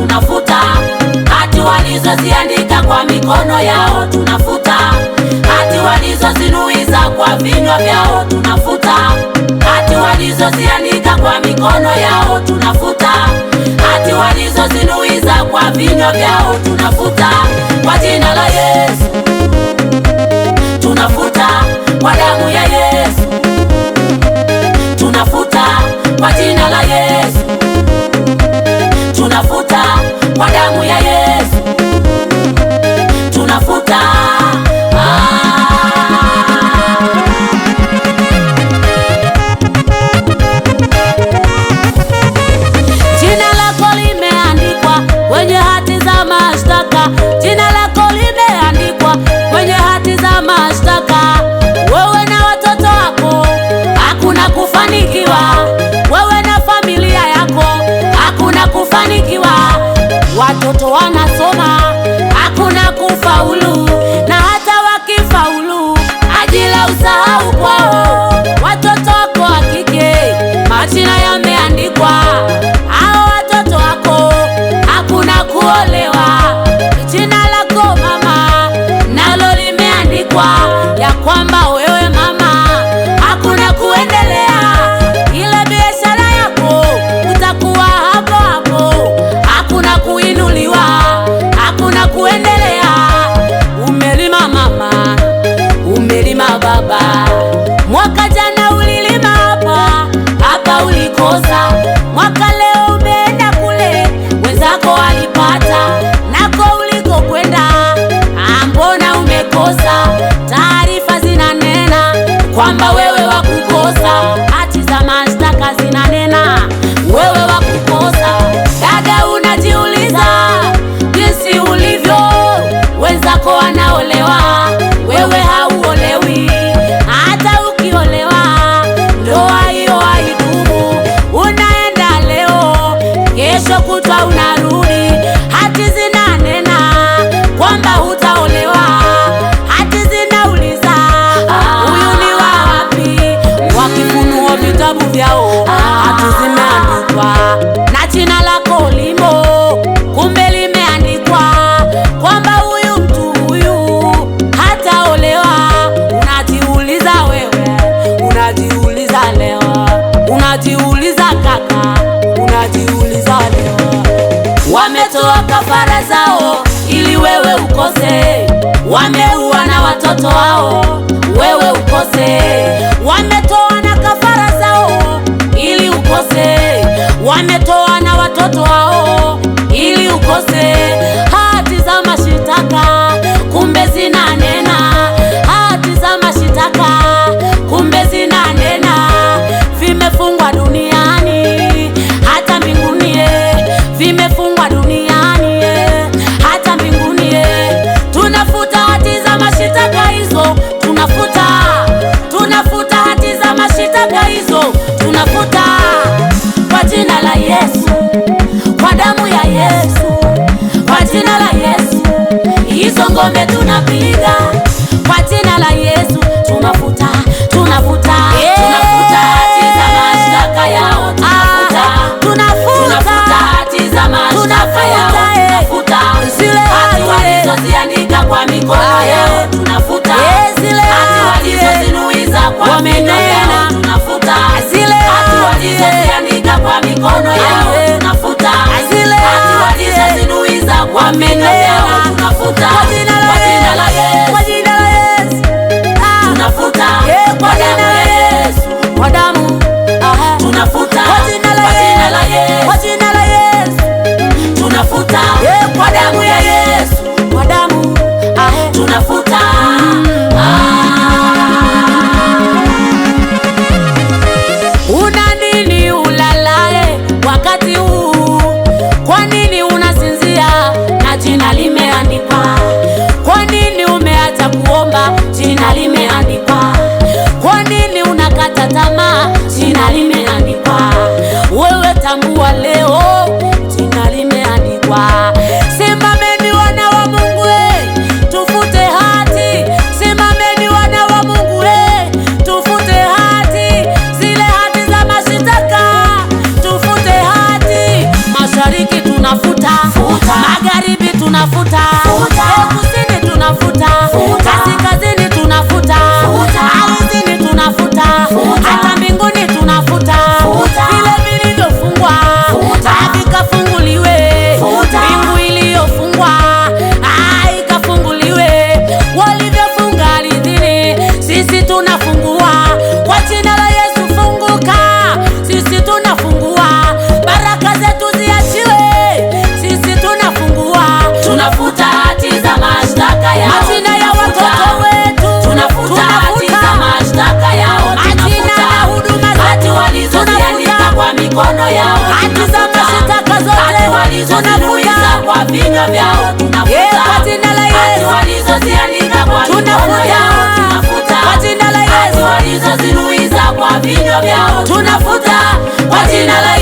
tunafuta. Hati walizoziandika kwa mikono yao tunafuta. Hati walizozinuiza kwa vinywa vyao tunafuta. Hati walizoziandika kwa mikono yao tunafuta. Hati walizozinuiza kwa vinywa vyao tunafuta. Kwa jina la Yesu tunafuta, kwa damu ya Yesu tunafuta, kwa jina la Yesu tunafuta, kwa damu ya Yesu tunafuta. Jina lako limeandikwa kwenye hati za mashtaka. Jina lako limeandikwa kwenye hati za mashtaka. Wewe na watoto wako hakuna kufanikiwa. Wewe na familia yako hakuna kufanikiwa. Watoto wanasoma hakuna kufaulu, na hata wakifaulu ajira usahau kwao. Watoto wako wa kike majina yameandikwa, hao watoto wako hakuna kuolewa. Jina lako mama nalo limeandikwa ya kwamba wewe mama hakuna kuendelea. Ile biashara yako utakuwa hapo hapo, hakuna kuinuliwa, hakuna kuendelea. Umelima mama, umelima baba, mwaka jana ulilima hapa hapa ulikosa, mwaka leo umeenda kule wenzako walipata, nako ulikokwenda mbona umekosa? Taarifa zinanena kwamba wewe wakukosa, hati za mashtaka zinanena wewe wakukosa. Dada, unajiuliza jinsi ulivyo, wenzako wanaolewa, wewe hauolewi. Hata ukiolewa ndoa hiyo haidumu. Unaenda leo, kesho kutwa unarudi, hati zinanena kwamba hutaolewa. Hati zinauliza huyu ni wa wapi? Wakifunua vitabu vyao hati zimeandikwa na jina lako limo, kumbe limeandikwa kwamba huyu mtu huyu hataolewa. Unajiuliza wewe, unajiuliza leo, unajiuliza kaka, unajiuliza leo. Wametoa kafara zao ili wewe ukose, wameua na watoto wao wewe ukose. Wametoa na kafara zao ili ukose, wametoa na watoto wao ili ukose. Hati za mashitaka kumbe zinanena, hati za mashitaka kumbe zinanena. Vimefungwa duniani hata mbinguni, vimefungwa duniani hata mbinguni. Tunafuta hati za mashitaka hizo, tunafuta, tunafuta hati za mashitaka hizo, tunafuta kwa jina la Yesu, kwa damu ya Yesu, kwa jina la Yesu. Hizo ngome tunapiga kwa jina la Yesu, tunafuta, tunafuta, tunafuta hati za mashtaka yao, tunafuta, tunafuta hati za mashtaka yao, tunafuta hati walizoziandika kwa mikono yao, tunafuta hati walizozinuiza kwa vinywa vyao, tunafuta hati walizoziandika kwa mikono yao, tunafuta hati walizozinuiza kwa vinywa vyao, tunafuta kwa jina la Yesu, kwa jina la Yesu tunafuta, kwa damu ya Yesu, kwa damu tunafuta, kwa jina la Yesu, kwa jina la Yesu tunafuta, kwa damu ya Yesu, kwa damu tunafuta. Una nini ulalae wakati huu? Kwa nini unasinzia na jina kwa vinywa vyao tunafuta. Kwa jina la Yesu. Hati walizoziandika kwa mikono yao tunafuta. Kwa jina la Yesu. Hati walizozinuiza kwa vinywa vyao tunafuta. Kwa jina la Yesu.